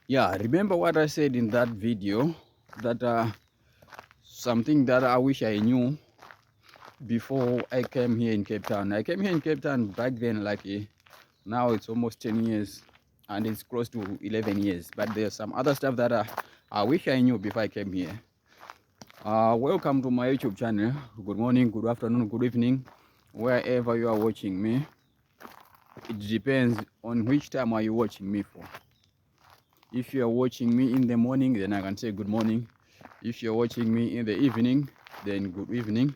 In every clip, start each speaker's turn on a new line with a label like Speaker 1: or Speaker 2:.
Speaker 1: Yeah, remember what I said in that video, that something that I wish I knew before I came here in Cape Town. I came here in Cape Town back then, like now it's almost 10 years and it's close to 11 years. But there's some other stuff that I wish I knew before I came here. Welcome to my YouTube channel. Good morning, good afternoon, good evening, wherever you are watching me. It depends on which time are you watching me for. If you are watching me in the morning, then I can say good morning. If you're watching me in the evening, then good evening.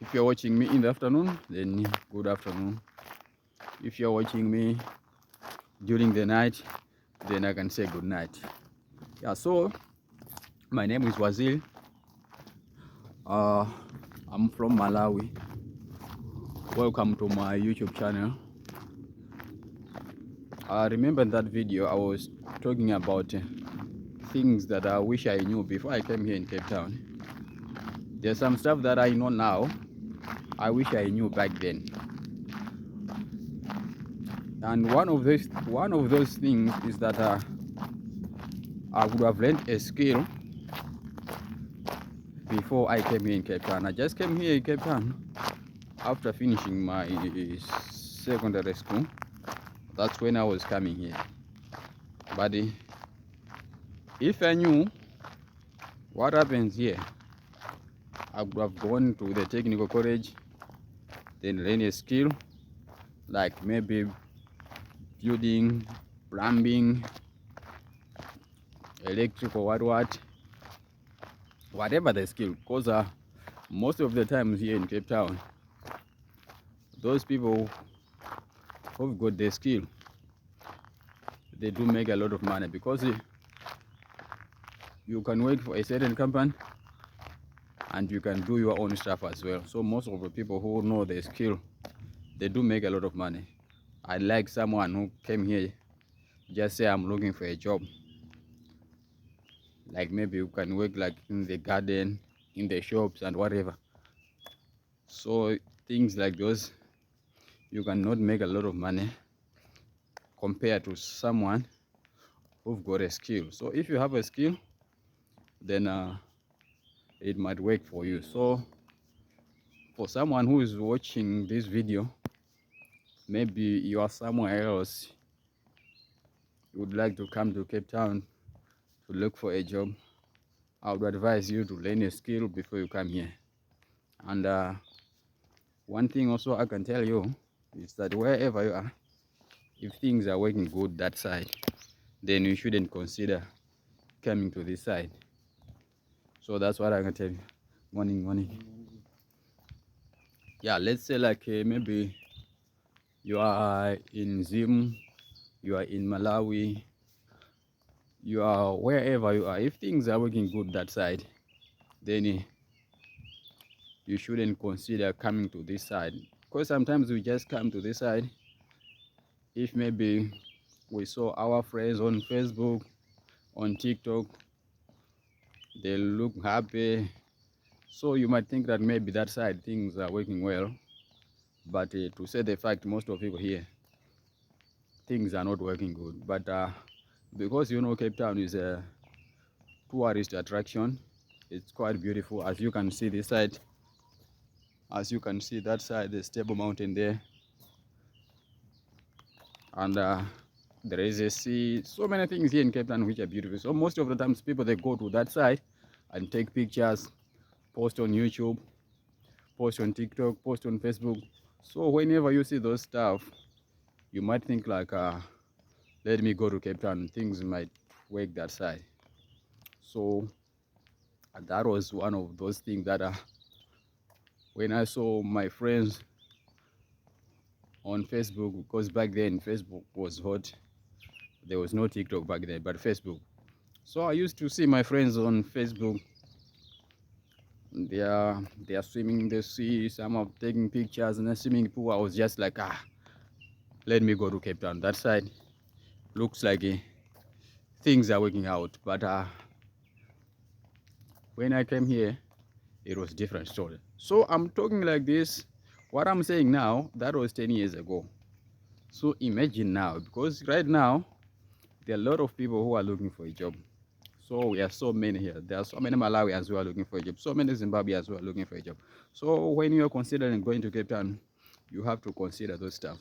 Speaker 1: If you're watching me in the afternoon, then good afternoon. If you're watching me during the night, then I can say good night. Yeah, so my name is Wazil. I'm from Malawi. Welcome to my YouTube channel. Remember in that video I was talking about things that I wish I knew before I came here in Cape Town. There's some stuff that I know now I wish I knew back then. And one of those things is that I would have learned a skill before I came here in Cape Town. I just came here in Cape Town after finishing my secondary school. That's when I was coming here. But if I knew what happens here, I would have gone to the technical college, then learn a skill like maybe building, plumbing, electrical, whatever the skill. Because most of the times here in Cape Town, those people who've got the skill, they do make a lot of money, because you can work for a certain company and you can do your own stuff as well. So most of the people who know the skill, they do make a lot of money. I like someone who came here, just say I'm looking for a job, like maybe you can work like in the garden, in the shops and whatever. So things like those, you cannot make a lot of money compared to someone who've got a skill. So if you have a skill, then it might work for you. So for someone who is watching this video, maybe you are somewhere else, you would like to come to Cape Town to look for a job, I would advise you to learn a skill before you come here. And one thing also I can tell you is that wherever you are, if things are working good that side, then you shouldn't consider coming to this side. So that's what I can tell you. Morning. Yeah, let's say like maybe you are in Zim, you are in Malawi, you are wherever you are. If things are working good that side, then you shouldn't consider coming to this side. Because sometimes we just come to this side if maybe we saw our friends on Facebook, on TikTok, they look happy. So you might think that maybe that side things are working well. But to say the fact, most of people here, things are not working good. But because you know Cape Town is a tourist attraction, it's quite beautiful. As you can see this side, as you can see that side, the Stable Mountain there, and there is a sea. So many things here in Cape Town which are beautiful. So most of the times people, they go to that side and take pictures, post on YouTube, post on TikTok, post on Facebook. So whenever you see those stuff, you might think like let me go to Cape Town, things might work that side. So that was one of those things that when I saw my friends on Facebook, because back then Facebook was hot, there was no TikTok back then, but Facebook. So I used to see my friends on Facebook, they are swimming in the sea, some are taking pictures in the swimming pool. I was just like, let me go to Cape Town. That side looks like things are working out. But when I came here, it was a different story. So I'm talking like this. What I'm saying now, that was 10 years ago. So imagine now, because right now there are a lot of people who are looking for a job. So we are so many here. There are so many Malawians who are looking for a job, so many Zimbabweans who are looking for a job. So when you are considering going to Cape Town, you have to consider those stuff.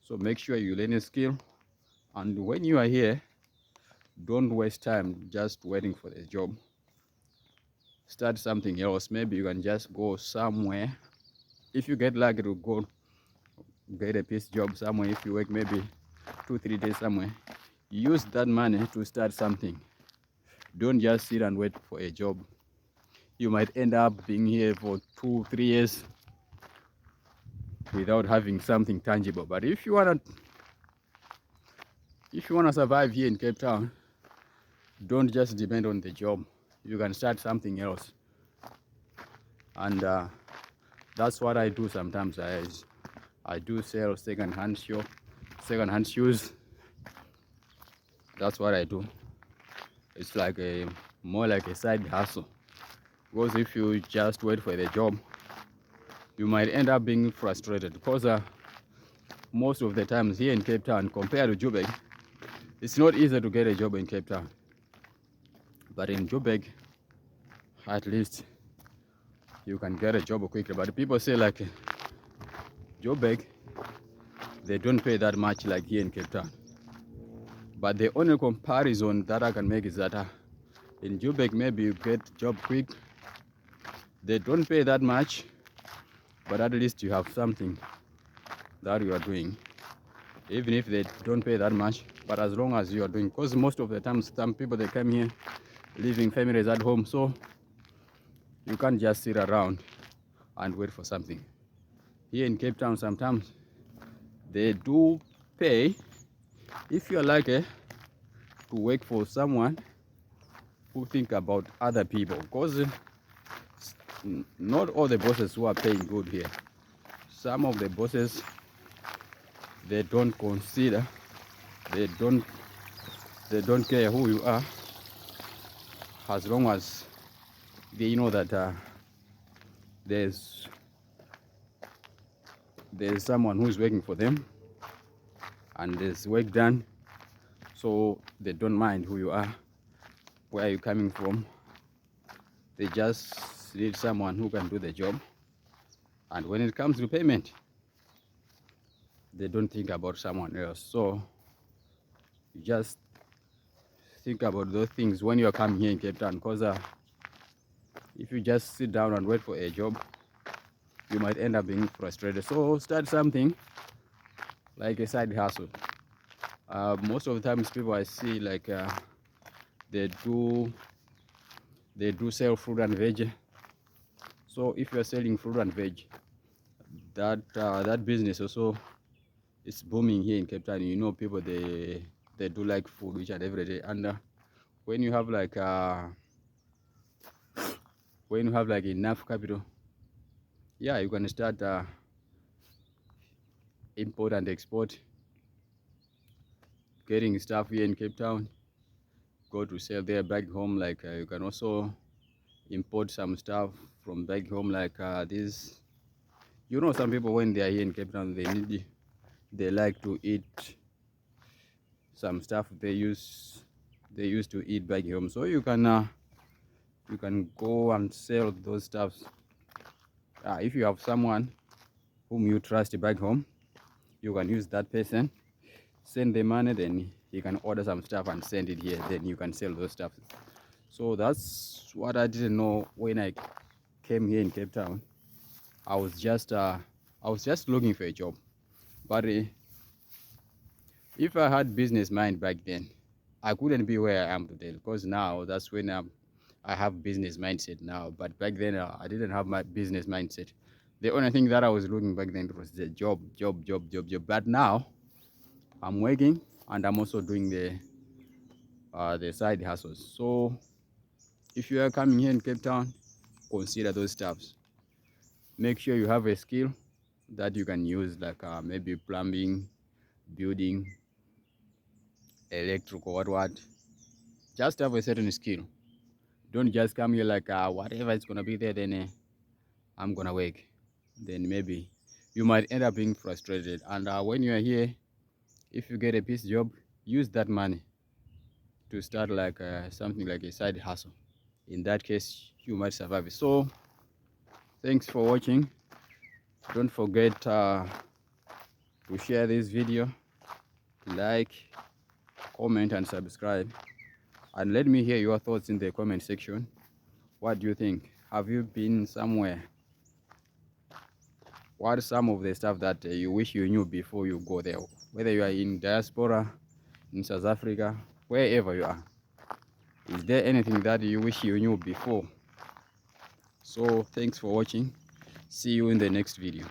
Speaker 1: So make sure you learn a skill, and when you are here, don't waste time just waiting for the job. Start something else. Maybe you can just go somewhere. If you get lucky to go get a piece job somewhere, if you work maybe 2 3 days somewhere, use that money to start something. Don't just sit and wait for a job. You might end up being here for 2 3 years without having something tangible. But if you wanna survive here in Cape Town, don't just depend on the job. You can start something else. And that's what I do sometimes. I do sell second-hand shoes. That's what I do. It's like more like a side hustle. Because if you just wait for the job, you might end up being frustrated. Because most of the times here in Cape Town, compared to Joburg, it's not easy to get a job in Cape Town. But in Joburg, at least you can get a job quickly. But people say like Joburg, they don't pay that much like here in Cape Town. But the only comparison that I can make is that in Joburg, maybe you get job quick. They don't pay that much, but at least you have something that you are doing. Even if they don't pay that much, but as long as you are doing, because most of the time, some people, they come here leaving families at home, so you can't just sit around and wait for something. Here in Cape Town, sometimes they do pay if you're lucky to work for someone who think about other people, because not all the bosses who are paying good here. Some of the bosses, they don't consider, they don't care who you are, as long as they know that there's someone who's working for them and there's work done. So they don't mind who you are, where you're coming from. They just need someone who can do the job. And when it comes to payment, they don't think about someone else. So you just think about those things when you're coming here in Cape Town, because if you just sit down and wait for a job, you might end up being frustrated. So start something like a side hustle. Most of the times people I see, like they do sell fruit and veg. So if you're selling fruit and veg, that business also is booming here in Cape Town. You know, people, they do like food each and every day. And when you have like enough capital, yeah, you can start import and export, getting stuff here in Cape Town, go to sell there back home. Like you can also import some stuff from back home, like this. You know, some people, when they are here in Cape Town, they like to eat some stuff they used to eat back home. So you can go and sell those stuffs. If you have someone whom you trust back home, you can use that person, send the money, then he can order some stuff and send it here, then you can sell those stuff. So that's what I didn't know when I came here in Cape Town. I was just looking for a job. But if I had business mind back then, I couldn't be where I am today, because now that's when I have business mindset now. But back then I didn't have my business mindset. The only thing that I was looking back then was the job. But now I'm working and I'm also doing the side hustles. So if you are coming here in Cape Town, consider those stuffs. Make sure you have a skill that you can use, like maybe plumbing, building, electrical, what. Just have a certain skill. Don't just come here like whatever is gonna be there, then I'm gonna work. Then maybe you might end up being frustrated. And when you are here, if you get a piece job, use that money to start like something like a side hustle. In that case, you might survive. So thanks for watching. Don't forget to share this video, like, comment and subscribe, and let me hear your thoughts in the comment section. What do you think? Have you been somewhere? What are some of the stuff that you wish you knew before you go there? Whether you are in diaspora, in South Africa, wherever you are, is there anything that you wish you knew before? So thanks for watching. See you in the next video.